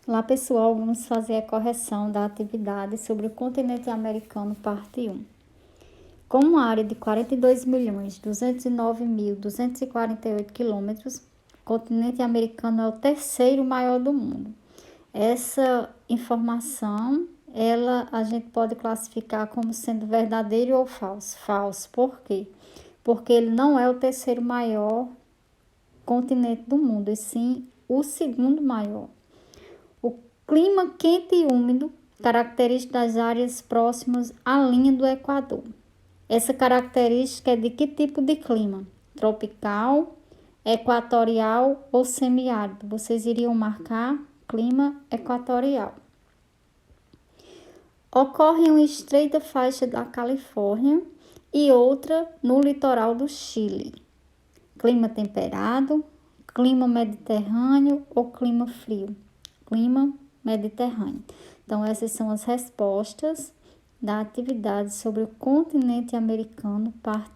Olá pessoal, vamos fazer a correção da atividade sobre o continente americano, parte 1. Com uma área de 42.209.248 quilômetros, o continente americano é o terceiro maior do mundo. Essa informação, a gente pode classificar como sendo verdadeiro ou falso. Falso, por quê? Porque ele não é o terceiro maior continente do mundo, e sim o segundo maior. O clima quente e úmido, característico das áreas próximas à linha do Equador. Essa característica é de que tipo de clima? Tropical, equatorial ou semiárido? Vocês iriam marcar clima equatorial. Ocorre em uma estreita faixa da Califórnia e outra no litoral do Chile. Clima temperado, clima mediterrâneo ou clima frio? Clima mediterrâneo. Então, essas são as respostas da atividade sobre o continente americano, parte